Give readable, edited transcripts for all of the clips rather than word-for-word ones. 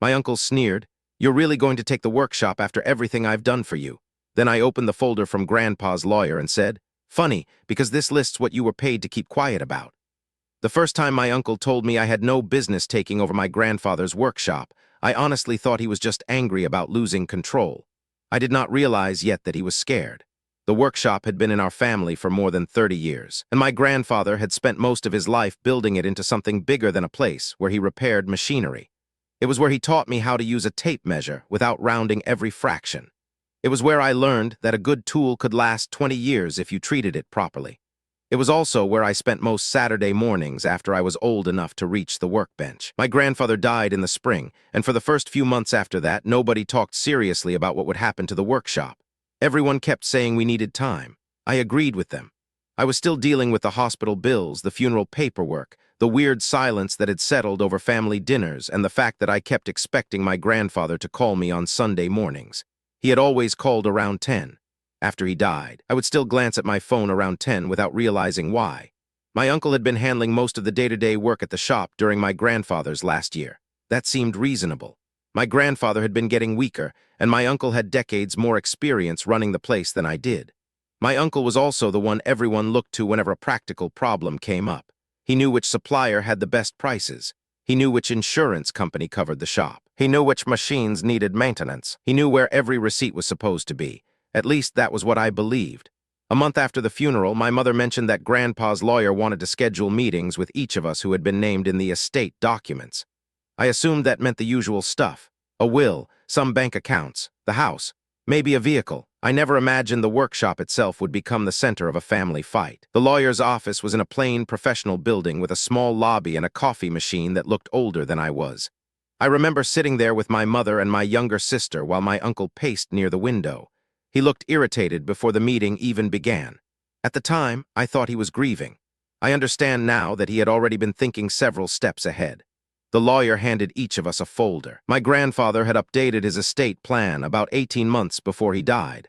My uncle sneered, "You're really going to take the workshop after everything I've done for you?" Then I opened the folder from Grandpa's lawyer and said, "Funny, because this lists what you were paid to keep quiet about." The first time my uncle told me I had no business taking over my grandfather's workshop, I honestly thought he was just angry about losing control. I did not realize yet that he was scared. The workshop had been in our family for more than 30 years, and my grandfather had spent most of his life building it into something bigger than a place where he repaired machinery. It was where he taught me how to use a tape measure without rounding every fraction. It was where I learned that a good tool could last 20 years if you treated it properly. It was also where I spent most Saturday mornings after I was old enough to reach the workbench. My grandfather died in the spring, and for the first few months after that, nobody talked seriously about what would happen to the workshop. Everyone kept saying we needed time. I agreed with them. I was still dealing with the hospital bills, the funeral paperwork, the weird silence that had settled over family dinners, and the fact that I kept expecting my grandfather to call me on Sunday mornings. He had always called around 10. After he died, I would still glance at my phone around 10 without realizing why. My uncle had been handling most of the day-to-day work at the shop during my grandfather's last year. That seemed reasonable. My grandfather had been getting weaker, and my uncle had decades more experience running the place than I did. My uncle was also the one everyone looked to whenever a practical problem came up. He knew which supplier had the best prices. He knew which insurance company covered the shop. He knew which machines needed maintenance. He knew where every receipt was supposed to be. At least that was what I believed. A month after the funeral, my mother mentioned that Grandpa's lawyer wanted to schedule meetings with each of us who had been named in the estate documents. I assumed that meant the usual stuff: a will, some bank accounts, the house, maybe a vehicle. I never imagined the workshop itself would become the center of a family fight. The lawyer's office was in a plain, professional building with a small lobby and a coffee machine that looked older than I was. I remember sitting there with my mother and my younger sister while my uncle paced near the window. He looked irritated before the meeting even began. At the time, I thought he was grieving. I understand now that he had already been thinking several steps ahead. The lawyer handed each of us a folder. My grandfather had updated his estate plan about 18 months before he died.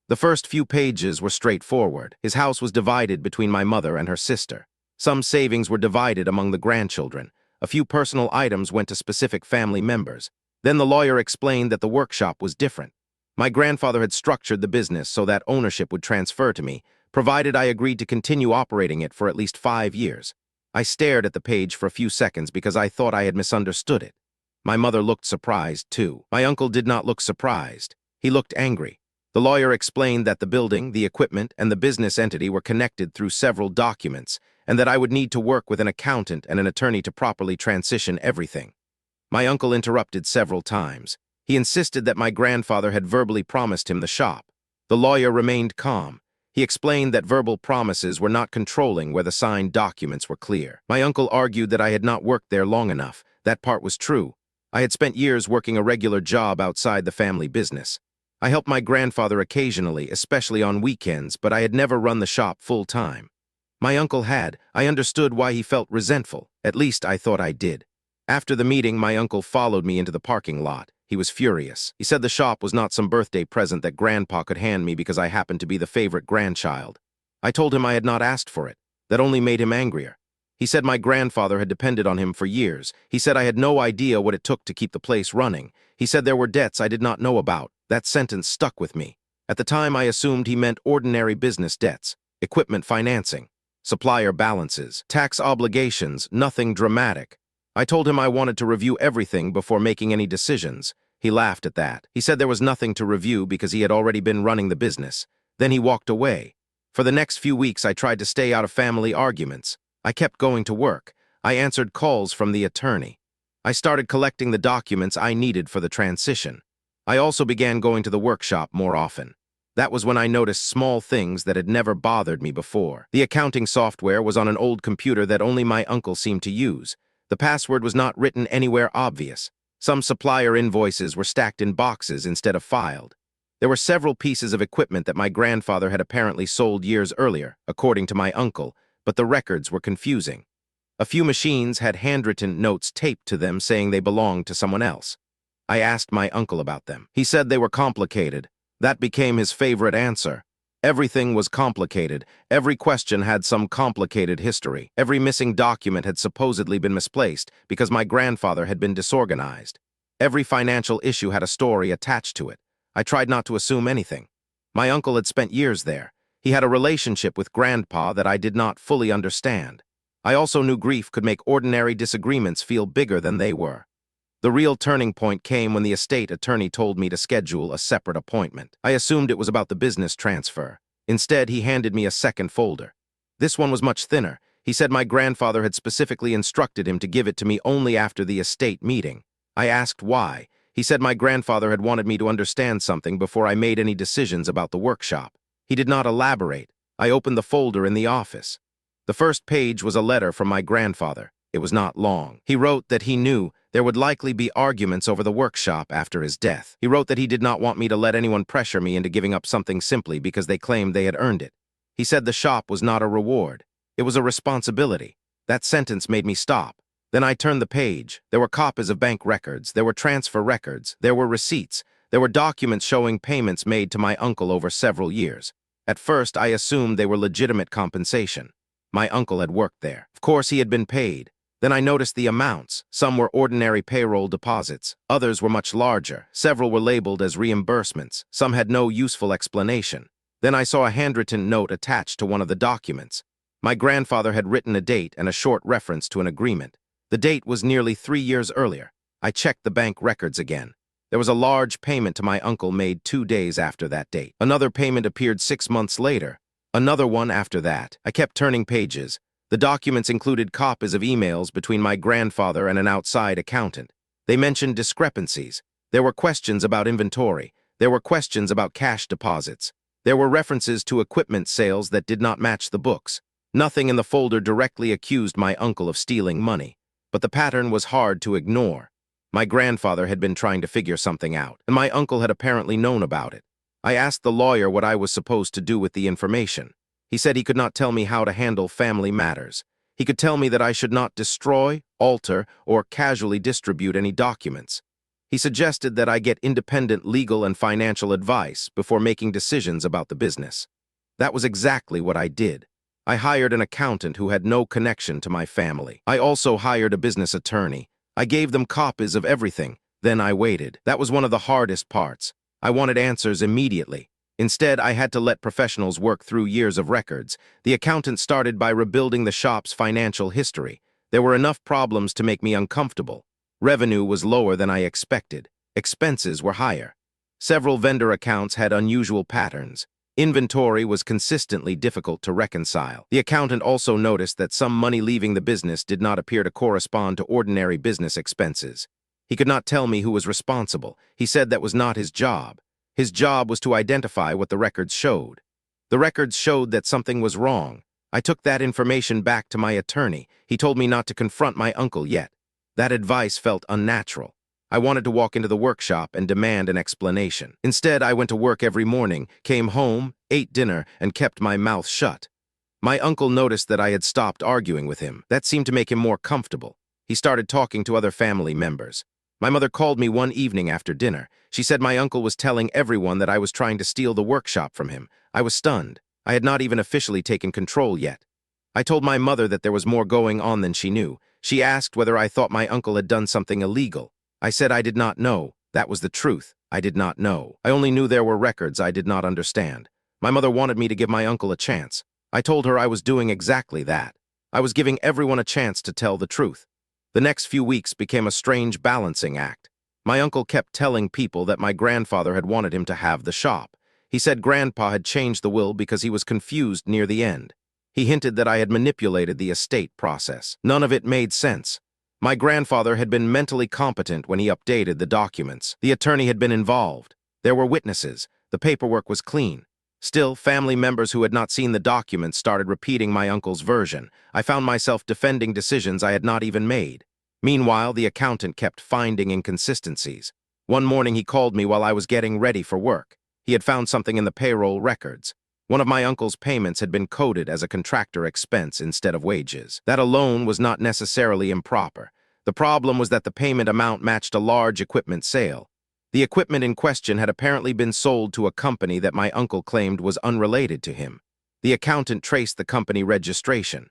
The first few pages were straightforward. His house was divided between my mother and her sister. Some savings were divided among the grandchildren. A few personal items went to specific family members. Then the lawyer explained that the workshop was different. My grandfather had structured the business so that ownership would transfer to me, provided I agreed to continue operating it for at least 5 years. I stared at the page for a few seconds because I thought I had misunderstood it. My mother looked surprised, too. My uncle did not look surprised. He looked angry. The lawyer explained that the building, the equipment, and the business entity were connected through several documents, and that I would need to work with an accountant and an attorney to properly transition everything. My uncle interrupted several times. He insisted that my grandfather had verbally promised him the shop. The lawyer remained calm. He explained that verbal promises were not controlling where the signed documents were clear. My uncle argued that I had not worked there long enough. That part was true. I had spent years working a regular job outside the family business. I helped my grandfather occasionally, especially on weekends, but I had never run the shop full-time. My uncle had. I understood why he felt resentful. At least I thought I did. After the meeting, my uncle followed me into the parking lot. He was furious. He said the shop was not some birthday present that Grandpa could hand me because I happened to be the favorite grandchild. I told him I had not asked for it. That only made him angrier. He said my grandfather had depended on him for years. He said I had no idea what it took to keep the place running. He said there were debts I did not know about. That sentence stuck with me. At the time, I assumed he meant ordinary business debts, equipment financing, supplier balances, tax obligations, nothing dramatic. I told him I wanted to review everything before making any decisions. He laughed at that. He said there was nothing to review because he had already been running the business. Then he walked away. For the next few weeks, I tried to stay out of family arguments. I kept going to work. I answered calls from the attorney. I started collecting the documents I needed for the transition. I also began going to the workshop more often. That was when I noticed small things that had never bothered me before. The accounting software was on an old computer that only my uncle seemed to use. The password was not written anywhere obvious. Some supplier invoices were stacked in boxes instead of filed. There were several pieces of equipment that my grandfather had apparently sold years earlier, according to my uncle, but the records were confusing. A few machines had handwritten notes taped to them saying they belonged to someone else. I asked my uncle about them. He said they were complicated. That became his favorite answer. Everything was complicated. Every question had some complicated history. Every missing document had supposedly been misplaced because my grandfather had been disorganized. Every financial issue had a story attached to it. I tried not to assume anything. My uncle had spent years there. He had a relationship with Grandpa that I did not fully understand. I also knew grief could make ordinary disagreements feel bigger than they were. The real turning point came when the estate attorney told me to schedule a separate appointment. I assumed it was about the business transfer. Instead, he handed me a second folder. This one was much thinner. He said my grandfather had specifically instructed him to give it to me only after the estate meeting. I asked why. He said my grandfather had wanted me to understand something before I made any decisions about the workshop. He did not elaborate. I opened the folder in the office. The first page was a letter from my grandfather. It was not long. He wrote that he knew there would likely be arguments over the workshop after his death. He wrote that he did not want me to let anyone pressure me into giving up something simply because they claimed they had earned it. He said the shop was not a reward. It was a responsibility. That sentence made me stop. Then I turned the page. There were copies of bank records. There were transfer records. There were receipts. There were documents showing payments made to my uncle over several years. At first, I assumed they were legitimate compensation. My uncle had worked there. Of course, he had been paid. Then I noticed the amounts. Some were ordinary payroll deposits. Others were much larger. Several were labeled as reimbursements. Some had no useful explanation. Then I saw a handwritten note attached to one of the documents. My grandfather had written a date and a short reference to an agreement. The date was nearly 3 years earlier. I checked the bank records again. There was a large payment to my uncle made 2 days after that date. Another payment appeared 6 months later. Another one after that. I kept turning pages. The documents included copies of emails between my grandfather and an outside accountant. They mentioned discrepancies. There were questions about inventory. There were questions about cash deposits. There were references to equipment sales that did not match the books. Nothing in the folder directly accused my uncle of stealing money, but the pattern was hard to ignore. My grandfather had been trying to figure something out, and my uncle had apparently known about it. I asked the lawyer what I was supposed to do with the information. He said he could not tell me how to handle family matters. He could tell me that I should not destroy, alter, or casually distribute any documents. He suggested that I get independent legal and financial advice before making decisions about the business. That was exactly what I did. I hired an accountant who had no connection to my family. I also hired a business attorney. I gave them copies of everything. Then I waited. That was one of the hardest parts. I wanted answers immediately. Instead, I had to let professionals work through years of records. The accountant started by rebuilding the shop's financial history. There were enough problems to make me uncomfortable. Revenue was lower than I expected. Expenses were higher. Several vendor accounts had unusual patterns. Inventory was consistently difficult to reconcile. The accountant also noticed that some money leaving the business did not appear to correspond to ordinary business expenses. He could not tell me who was responsible. He said that was not his job. His job was to identify what the records showed. The records showed that something was wrong. I took that information back to my attorney. He told me not to confront my uncle yet. That advice felt unnatural. I wanted to walk into the workshop and demand an explanation. Instead, I went to work every morning, came home, ate dinner, and kept my mouth shut. My uncle noticed that I had stopped arguing with him. That seemed to make him more comfortable. He started talking to other family members. My mother called me one evening after dinner. She said my uncle was telling everyone that I was trying to steal the workshop from him. I was stunned. I had not even officially taken control yet. I told my mother that there was more going on than she knew. She asked whether I thought my uncle had done something illegal. I said I did not know. That was the truth. I did not know. I only knew there were records I did not understand. My mother wanted me to give my uncle a chance. I told her I was doing exactly that. I was giving everyone a chance to tell the truth. The next few weeks became a strange balancing act. My uncle kept telling people that my grandfather had wanted him to have the shop. He said Grandpa had changed the will because he was confused near the end. He hinted that I had manipulated the estate process. None of it made sense. My grandfather had been mentally competent when he updated the documents. The attorney had been involved. There were witnesses. The paperwork was clean. Still, family members who had not seen the documents started repeating my uncle's version. I found myself defending decisions I had not even made. Meanwhile, the accountant kept finding inconsistencies. One morning he called me while I was getting ready for work. He had found something in the payroll records. One of my uncle's payments had been coded as a contractor expense instead of wages. That alone was not necessarily improper. The problem was that the payment amount matched a large equipment sale. The equipment in question had apparently been sold to a company that my uncle claimed was unrelated to him. The accountant traced the company registration.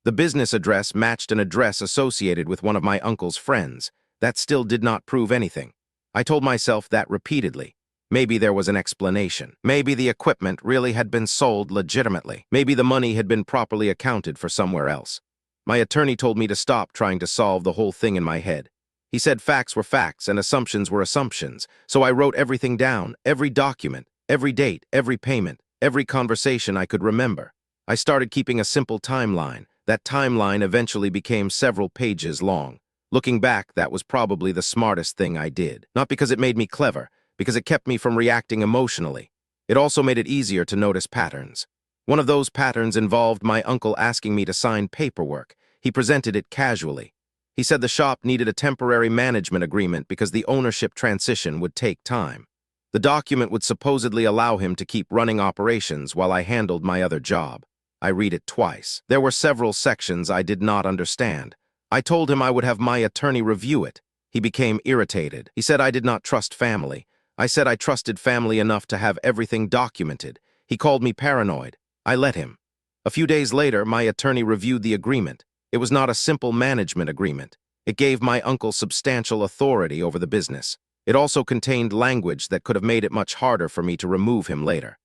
The business address matched an address associated with one of my uncle's friends. That still did not prove anything. I told myself that repeatedly. Maybe there was an explanation. Maybe the equipment really had been sold legitimately. Maybe the money had been properly accounted for somewhere else. My attorney told me to stop trying to solve the whole thing in my head. He said facts were facts and assumptions were assumptions, so I wrote everything down, every document, every date, every payment, every conversation I could remember. I started keeping a simple timeline. That timeline eventually became several pages long. Looking back, that was probably the smartest thing I did. Not because it made me clever, because it kept me from reacting emotionally. It also made it easier to notice patterns. One of those patterns involved my uncle asking me to sign paperwork. He presented it casually. He said the shop needed a temporary management agreement because the ownership transition would take time. The document would supposedly allow him to keep running operations while I handled my other job. I read it twice. There were several sections I did not understand. I told him I would have my attorney review it. He became irritated. He said I did not trust family. I said I trusted family enough to have everything documented. He called me paranoid. I let him. A few days later, my attorney reviewed the agreement. It was not a simple management agreement. It gave my uncle substantial authority over the business. It also contained language that could have made it much harder for me to remove him later.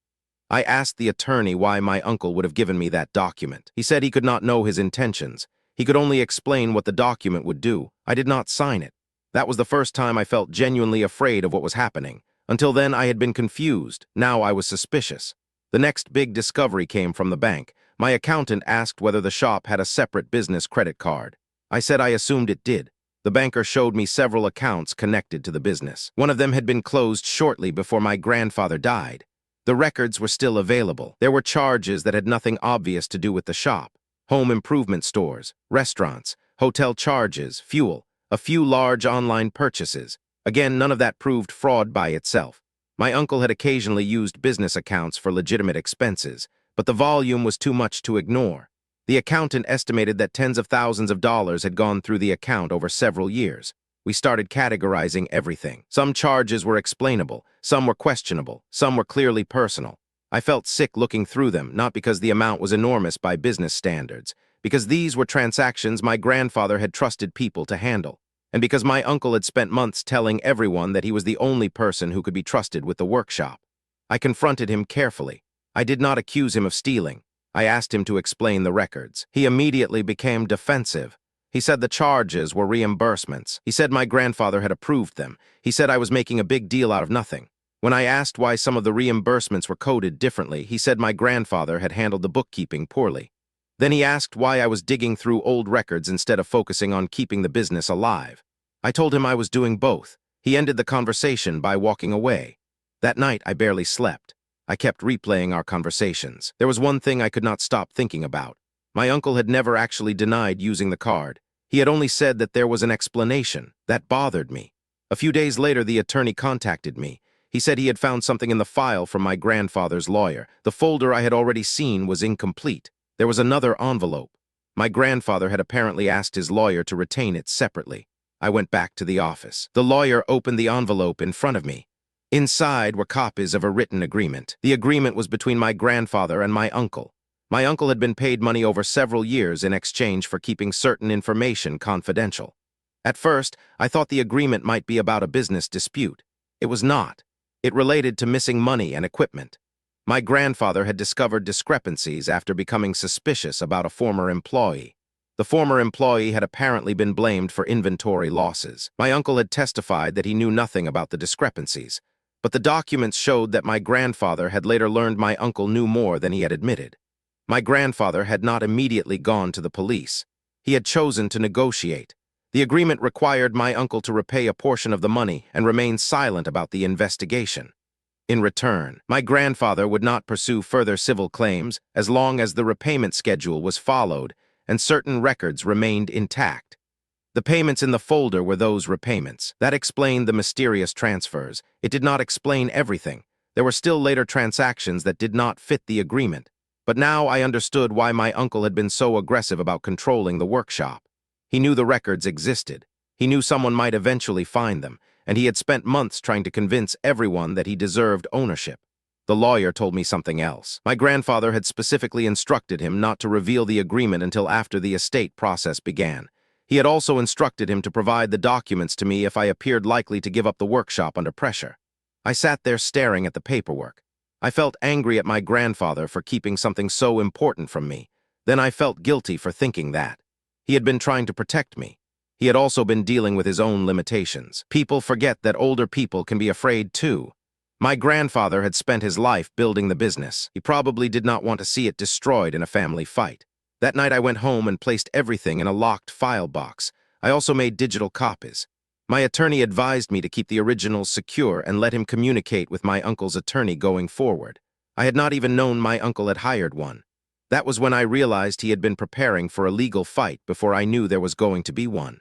I asked the attorney why my uncle would have given me that document. He said he could not know his intentions. He could only explain what the document would do. I did not sign it. That was the first time I felt genuinely afraid of what was happening. Until then, I had been confused. Now I was suspicious. The next big discovery came from the bank. My accountant asked whether the shop had a separate business credit card. I said I assumed it did. The banker showed me several accounts connected to the business. One of them had been closed shortly before my grandfather died. The records were still available. There were charges that had nothing obvious to do with the shop. Home improvement stores, restaurants, hotel charges, fuel, a few large online purchases. Again, none of that proved fraud by itself. My uncle had occasionally used business accounts for legitimate expenses, but the volume was too much to ignore. The accountant estimated that tens of thousands of dollars had gone through the account over several years. We started categorizing everything. Some charges were explainable, some were questionable, some were clearly personal. I felt sick looking through them, not because the amount was enormous by business standards, because these were transactions my grandfather had trusted people to handle, and because my uncle had spent months telling everyone that he was the only person who could be trusted with the workshop. I confronted him carefully. I did not accuse him of stealing. I asked him to explain the records. He immediately became defensive. He said the charges were reimbursements. He said my grandfather had approved them. He said I was making a big deal out of nothing. When I asked why some of the reimbursements were coded differently, he said my grandfather had handled the bookkeeping poorly. Then he asked why I was digging through old records instead of focusing on keeping the business alive. I told him I was doing both. He ended the conversation by walking away. That night, I barely slept. I kept replaying our conversations. There was one thing I could not stop thinking about. My uncle had never actually denied using the card. He had only said that there was an explanation. That bothered me. A few days later, the attorney contacted me. He said he had found something in the file from my grandfather's lawyer. The folder I had already seen was incomplete. There was another envelope. My grandfather had apparently asked his lawyer to retain it separately. I went back to the office. The lawyer opened the envelope in front of me. Inside were copies of a written agreement. The agreement was between my grandfather and my uncle. My uncle had been paid money over several years in exchange for keeping certain information confidential. At first, I thought the agreement might be about a business dispute. It was not. It related to missing money and equipment. My grandfather had discovered discrepancies after becoming suspicious about a former employee. The former employee had apparently been blamed for inventory losses. My uncle had testified that he knew nothing about the discrepancies, but the documents showed that my grandfather had later learned my uncle knew more than he had admitted. My grandfather had not immediately gone to the police. He had chosen to negotiate. The agreement required my uncle to repay a portion of the money and remain silent about the investigation. In return, my grandfather would not pursue further civil claims as long as the repayment schedule was followed and certain records remained intact. The payments in the folder were those repayments. That explained the mysterious transfers. It did not explain everything. There were still later transactions that did not fit the agreement. But now I understood why my uncle had been so aggressive about controlling the workshop. He knew the records existed. He knew someone might eventually find them, and he had spent months trying to convince everyone that he deserved ownership. The lawyer told me something else. My grandfather had specifically instructed him not to reveal the agreement until after the estate process began. He had also instructed him to provide the documents to me if I appeared likely to give up the workshop under pressure. I sat there staring at the paperwork. I felt angry at my grandfather for keeping something so important from me. Then I felt guilty for thinking that. He had been trying to protect me. He had also been dealing with his own limitations. People forget that older people can be afraid too. My grandfather had spent his life building the business. He probably did not want to see it destroyed in a family fight. That night I went home and placed everything in a locked file box. I also made digital copies. My attorney advised me to keep the originals secure and let him communicate with my uncle's attorney going forward. I had not even known my uncle had hired one. That was when I realized he had been preparing for a legal fight before I knew there was going to be one.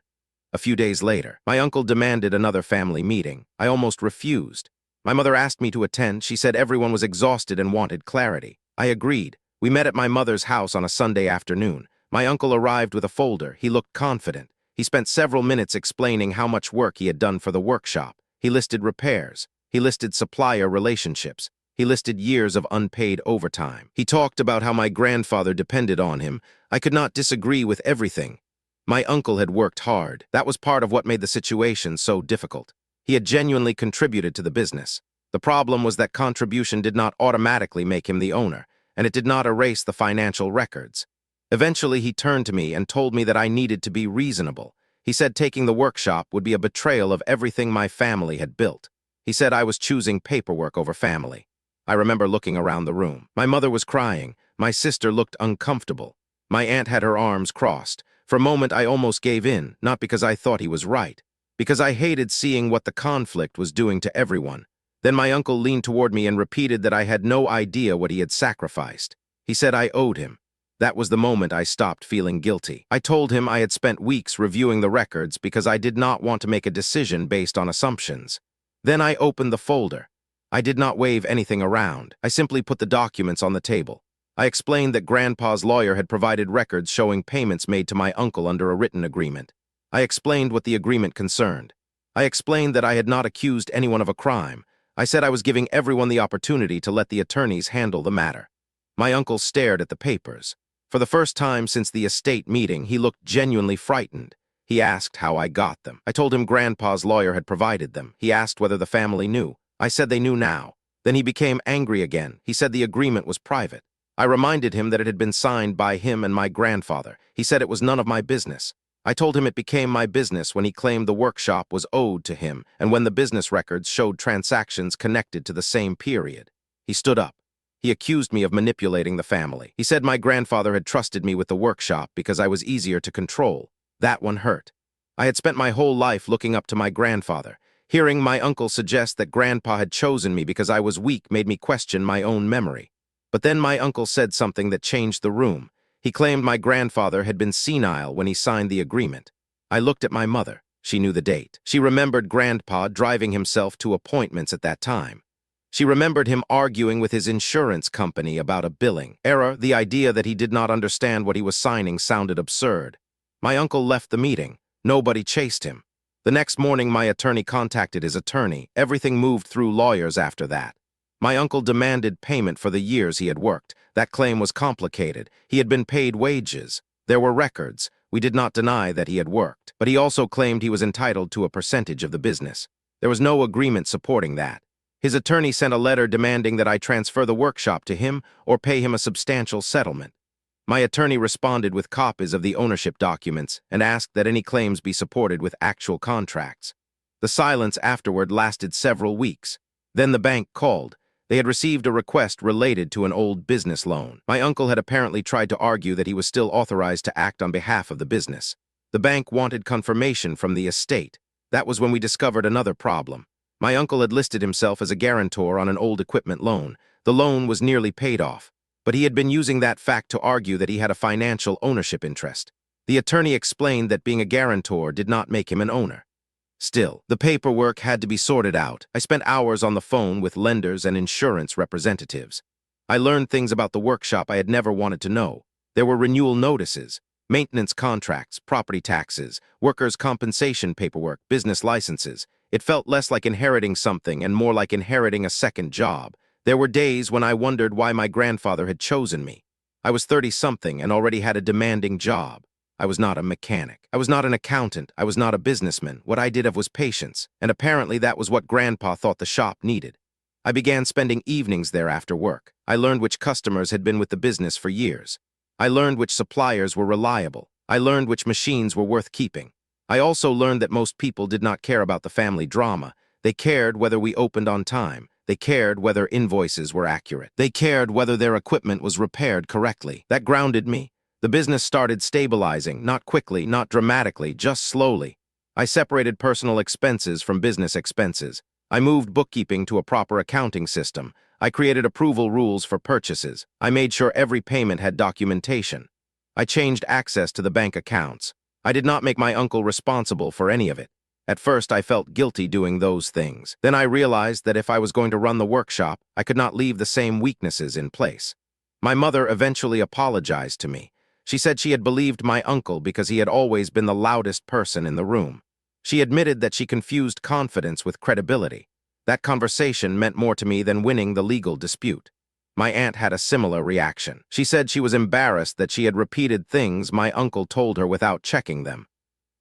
A few days later, my uncle demanded another family meeting. I almost refused. My mother asked me to attend. She said everyone was exhausted and wanted clarity. I agreed. We met at my mother's house on a Sunday afternoon. My uncle arrived with a folder. He looked confident. He spent several minutes explaining how much work he had done for the workshop. He listed repairs. He listed supplier relationships. He listed years of unpaid overtime. He talked about how my grandfather depended on him. I could not disagree with everything. My uncle had worked hard. That was part of what made the situation so difficult. He had genuinely contributed to the business. The problem was that contribution did not automatically make him the owner, and it did not erase the financial records. Eventually, he turned to me and told me that I needed to be reasonable. He said taking the workshop would be a betrayal of everything my family had built. He said I was choosing paperwork over family. I remember looking around the room. My mother was crying. My sister looked uncomfortable. My aunt had her arms crossed. For a moment, I almost gave in, not because I thought he was right, because I hated seeing what the conflict was doing to everyone. Then my uncle leaned toward me and repeated that I had no idea what he had sacrificed. He said I owed him. That was the moment I stopped feeling guilty. I told him I had spent weeks reviewing the records because I did not want to make a decision based on assumptions. Then I opened the folder. I did not wave anything around. I simply put the documents on the table. I explained that Grandpa's lawyer had provided records showing payments made to my uncle under a written agreement. I explained what the agreement concerned. I explained that I had not accused anyone of a crime. I said I was giving everyone the opportunity to let the attorneys handle the matter. My uncle stared at the papers. For the first time since the estate meeting, he looked genuinely frightened. He asked how I got them. I told him Grandpa's lawyer had provided them. He asked whether the family knew. I said they knew now. Then he became angry again. He said the agreement was private. I reminded him that it had been signed by him and my grandfather. He said it was none of my business. I told him it became my business when he claimed the workshop was owed to him and when the business records showed transactions connected to the same period. He stood up. He accused me of manipulating the family. He said my grandfather had trusted me with the workshop because I was easier to control. That one hurt. I had spent my whole life looking up to my grandfather. Hearing my uncle suggest that Grandpa had chosen me because I was weak made me question my own memory. But then my uncle said something that changed the room. He claimed my grandfather had been senile when he signed the agreement. I looked at my mother. She knew the date. She remembered Grandpa driving himself to appointments at that time. She remembered him arguing with his insurance company about a billing error. The idea that he did not understand what he was signing sounded absurd. My uncle left the meeting. Nobody chased him. The next morning, my attorney contacted his attorney. Everything moved through lawyers after that. My uncle demanded payment for the years he had worked. That claim was complicated. He had been paid wages. There were records. We did not deny that he had worked. But he also claimed he was entitled to a percentage of the business. There was no agreement supporting that. His attorney sent a letter demanding that I transfer the workshop to him or pay him a substantial settlement. My attorney responded with copies of the ownership documents and asked that any claims be supported with actual contracts. The silence afterward lasted several weeks. Then the bank called. They had received a request related to an old business loan. My uncle had apparently tried to argue that he was still authorized to act on behalf of the business. The bank wanted confirmation from the estate. That was when we discovered another problem. My uncle had listed himself as a guarantor on an old equipment loan. The loan was nearly paid off, but he had been using that fact to argue that he had a financial ownership interest. The attorney explained that being a guarantor did not make him an owner. Still, the paperwork had to be sorted out. I spent hours on the phone with lenders and insurance representatives. I learned things about the workshop I had never wanted to know. There were renewal notices, maintenance contracts, property taxes, workers' compensation paperwork, business licenses. It felt less like inheriting something and more like inheriting a second job. There were days when I wondered why my grandfather had chosen me. I was 30-something and already had a demanding job. I was not a mechanic. I was not an accountant. I was not a businessman. What I did have was patience, and apparently that was what Grandpa thought the shop needed. I began spending evenings there after work. I learned which customers had been with the business for years. I learned which suppliers were reliable. I learned which machines were worth keeping. I also learned that most people did not care about the family drama. They cared whether we opened on time. They cared whether invoices were accurate. They cared whether their equipment was repaired correctly. That grounded me. The business started stabilizing, not quickly, not dramatically, just slowly. I separated personal expenses from business expenses. I moved bookkeeping to a proper accounting system. I created approval rules for purchases. I made sure every payment had documentation. I changed access to the bank accounts. I did not make my uncle responsible for any of it. At first, I felt guilty doing those things. Then I realized that if I was going to run the workshop, I could not leave the same weaknesses in place. My mother eventually apologized to me. She said she had believed my uncle because he had always been the loudest person in the room. She admitted that she confused confidence with credibility. That conversation meant more to me than winning the legal dispute. My aunt had a similar reaction. She said she was embarrassed that she had repeated things my uncle told her without checking them.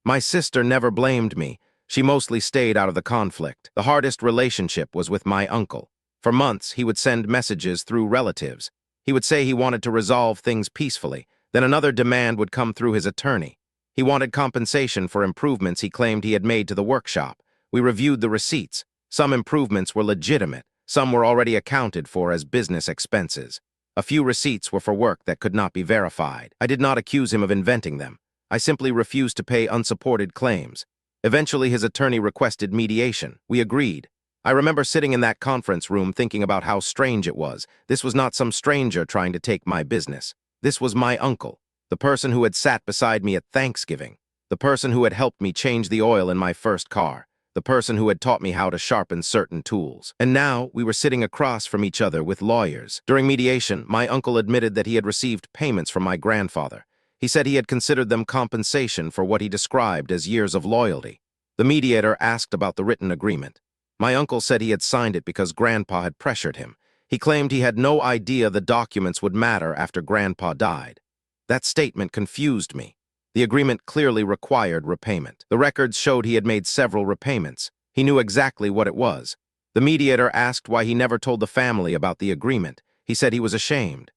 My sister never blamed me. She mostly stayed out of the conflict. The hardest relationship was with my uncle. For months, he would send messages through relatives. He would say he wanted to resolve things peacefully. Then another demand would come through his attorney. He wanted compensation for improvements he claimed he had made to the workshop. We reviewed the receipts. Some improvements were legitimate. Some were already accounted for as business expenses. A few receipts were for work that could not be verified. I did not accuse him of inventing them. I simply refused to pay unsupported claims. Eventually, his attorney requested mediation. We agreed. I remember sitting in that conference room thinking about how strange it was. This was not some stranger trying to take my business. This was my uncle, the person who had sat beside me at Thanksgiving, the person who had helped me change the oil in my first car, the person who had taught me how to sharpen certain tools. And now we were sitting across from each other with lawyers. During mediation, my uncle admitted that he had received payments from my grandfather. He said he had considered them compensation for what he described as years of loyalty. The mediator asked about the written agreement. My uncle said he had signed it because Grandpa had pressured him. He claimed he had no idea the documents would matter after Grandpa died. That statement confused me. The agreement clearly required repayment. The records showed he had made several repayments. He knew exactly what it was. The mediator asked why he never told the family about the agreement. He said he was ashamed.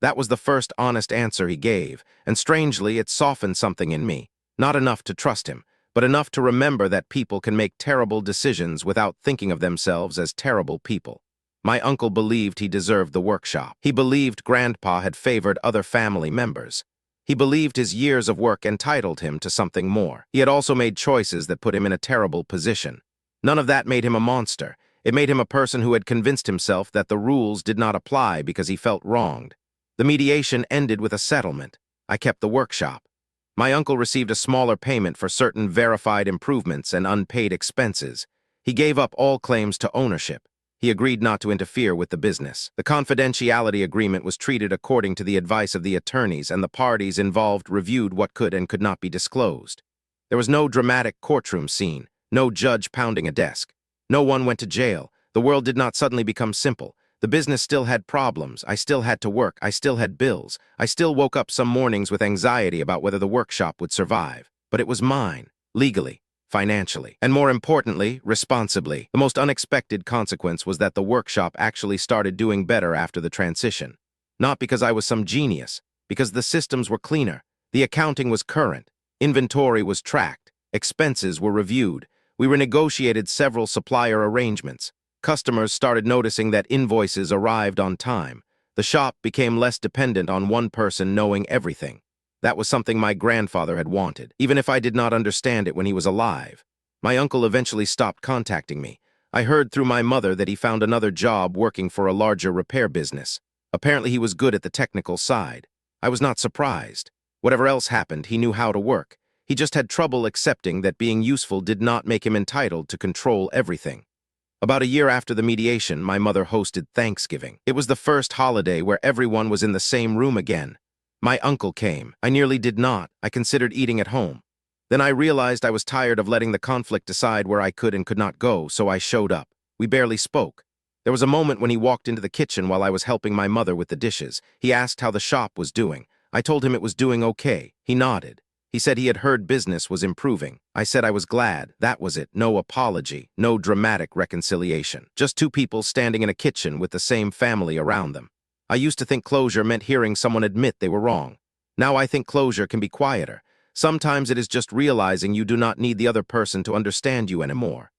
That was the first honest answer he gave, and strangely, it softened something in me. Not enough to trust him, but enough to remember that people can make terrible decisions without thinking of themselves as terrible people. My uncle believed he deserved the workshop. He believed Grandpa had favored other family members. He believed his years of work entitled him to something more. He had also made choices that put him in a terrible position. None of that made him a monster. It made him a person who had convinced himself that the rules did not apply because he felt wronged. The mediation ended with a settlement. I kept the workshop. My uncle received a smaller payment for certain verified improvements and unpaid expenses. He gave up all claims to ownership. He agreed not to interfere with the business. The confidentiality agreement was treated according to the advice of the attorneys, and the parties involved reviewed what could and could not be disclosed. There was no dramatic courtroom scene, no judge pounding a desk. No one went to jail. The world did not suddenly become simple. The business still had problems. I still had to work. I still had bills. I still woke up some mornings with anxiety about whether the workshop would survive. But it was mine, legally, financially, and more importantly, responsibly. The most unexpected consequence was that the workshop actually started doing better after the transition. Not because I was some genius, because the systems were cleaner, the accounting was current, inventory was tracked, expenses were reviewed. We renegotiated several supplier arrangements. Customers started noticing that invoices arrived on time. The shop became less dependent on one person knowing everything. That was something my grandfather had wanted, even if I did not understand it when he was alive. My uncle eventually stopped contacting me. I heard through my mother that he found another job working for a larger repair business. Apparently he was good at the technical side. I was not surprised. Whatever else happened, he knew how to work. He just had trouble accepting that being useful did not make him entitled to control everything. About a year after the mediation, my mother hosted Thanksgiving. It was the first holiday where everyone was in the same room again. My uncle came. I nearly did not. I considered eating at home. Then I realized I was tired of letting the conflict decide where I could and could not go, so I showed up. We barely spoke. There was a moment when he walked into the kitchen while I was helping my mother with the dishes. He asked how the shop was doing. I told him it was doing okay. He nodded. He said he had heard business was improving. I said I was glad. That was it. No apology, no dramatic reconciliation. Just two people standing in a kitchen with the same family around them. I used to think closure meant hearing someone admit they were wrong. Now I think closure can be quieter. Sometimes it is just realizing you do not need the other person to understand you anymore.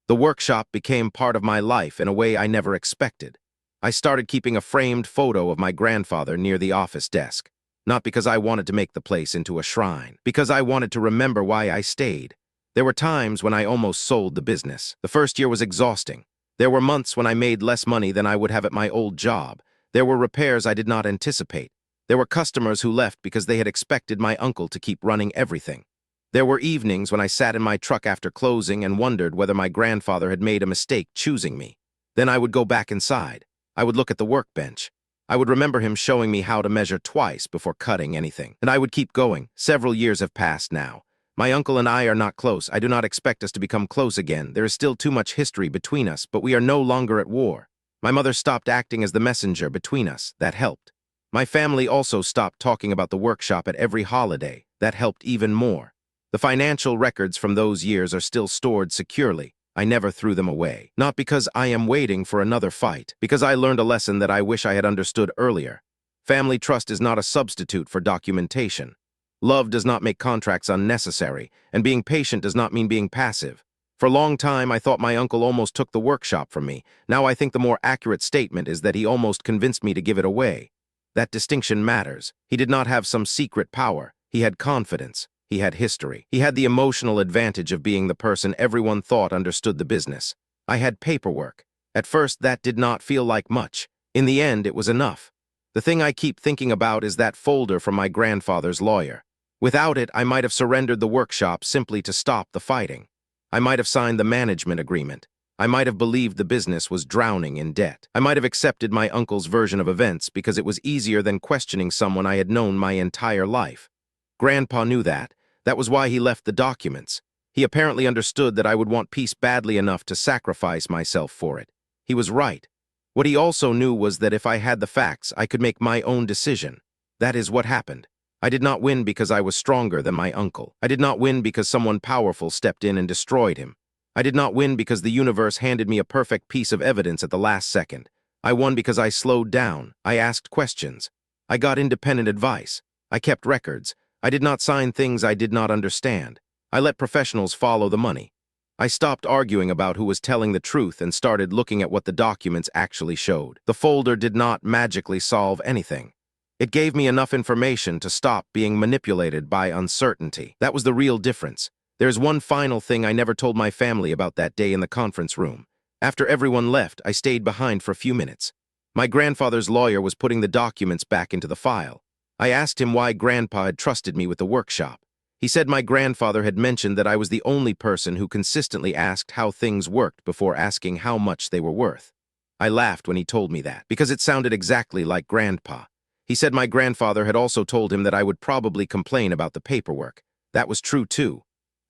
The workshop became part of my life in a way I never expected. I started keeping a framed photo of my grandfather near the office desk. Not because I wanted to make the place into a shrine, because I wanted to remember why I stayed. There were times when I almost sold the business. The first year was exhausting. There were months when I made less money than I would have at my old job. There were repairs I did not anticipate. There were customers who left because they had expected my uncle to keep running everything. There were evenings when I sat in my truck after closing and wondered whether my grandfather had made a mistake choosing me. Then I would go back inside. I would look at the workbench. I would remember him showing me how to measure twice before cutting anything. And I would keep going. Several years have passed now. My uncle and I are not close. I do not expect us to become close again. There is still too much history between us, but we are no longer at war. My mother stopped acting as the messenger between us. That helped. My family also stopped talking about the workshop at every holiday. That helped even more. The financial records from those years are still stored securely. I never threw them away. Not because I am waiting for another fight, because I learned a lesson that I wish I had understood earlier. Family trust is not a substitute for documentation. Love does not make contracts unnecessary, and being patient does not mean being passive. For a long time, I thought my uncle almost took the workshop from me. Now I think the more accurate statement is that he almost convinced me to give it away. That distinction matters. He did not have some secret power. He had confidence. He had history. He had the emotional advantage of being the person everyone thought understood the business. I had paperwork. At first, that did not feel like much. In the end, it was enough. The thing I keep thinking about is that folder from my grandfather's lawyer. Without it, I might have surrendered the workshop simply to stop the fighting. I might have signed the management agreement. I might have believed the business was drowning in debt. I might have accepted my uncle's version of events because it was easier than questioning someone I had known my entire life. Grandpa knew that. That was why he left the documents. He apparently understood that I would want peace badly enough to sacrifice myself for it. He was right. What he also knew was that if I had the facts, I could make my own decision. That is what happened. I did not win because I was stronger than my uncle. I did not win because someone powerful stepped in and destroyed him. I did not win because the universe handed me a perfect piece of evidence at the last second. I won because I slowed down. I asked questions. I got independent advice. I kept records. I did not sign things I did not understand. I let professionals follow the money. I stopped arguing about who was telling the truth and started looking at what the documents actually showed. The folder did not magically solve anything. It gave me enough information to stop being manipulated by uncertainty. That was the real difference. There's one final thing I never told my family about that day in the conference room. After everyone left, I stayed behind for a few minutes. My grandfather's lawyer was putting the documents back into the file. I asked him why Grandpa had trusted me with the workshop. He said my grandfather had mentioned that I was the only person who consistently asked how things worked before asking how much they were worth. I laughed when he told me that, because it sounded exactly like Grandpa. He said my grandfather had also told him that I would probably complain about the paperwork. That was true too.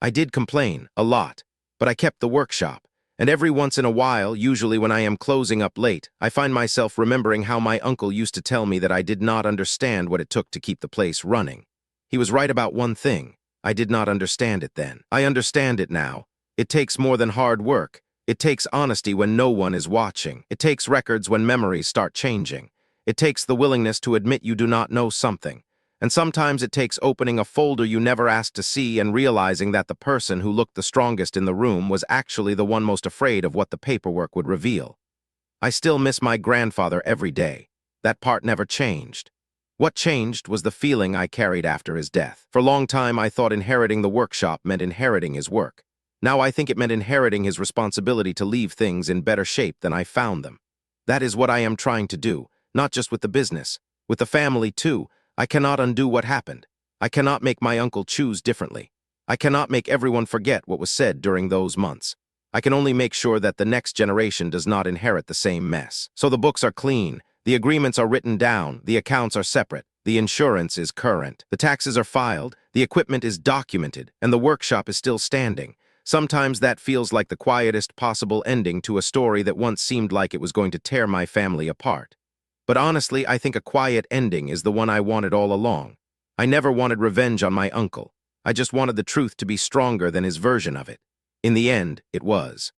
I did complain, a lot, but I kept the workshop. And every once in a while, usually when I am closing up late, I find myself remembering how my uncle used to tell me that I did not understand what it took to keep the place running. He was right about one thing. I did not understand it then. I understand it now. It takes more than hard work. It takes honesty when no one is watching. It takes records when memories start changing. It takes the willingness to admit you do not know something. And sometimes it takes opening a folder you never asked to see and realizing that the person who looked the strongest in the room was actually the one most afraid of what the paperwork would reveal. I still miss my grandfather every day. That part never changed. What changed was the feeling I carried after his death. For a long time, I thought inheriting the workshop meant inheriting his work. Now I think it meant inheriting his responsibility to leave things in better shape than I found them. That is what I am trying to do, not just with the business, with the family too. I cannot undo what happened. I cannot make my uncle choose differently. I cannot make everyone forget what was said during those months. I can only make sure that the next generation does not inherit the same mess. So the books are clean, the agreements are written down, the accounts are separate, the insurance is current, the taxes are filed, the equipment is documented, and the workshop is still standing. Sometimes that feels like the quietest possible ending to a story that once seemed like it was going to tear my family apart. But honestly, I think a quiet ending is the one I wanted all along. I never wanted revenge on my uncle. I just wanted the truth to be stronger than his version of it. In the end, it was.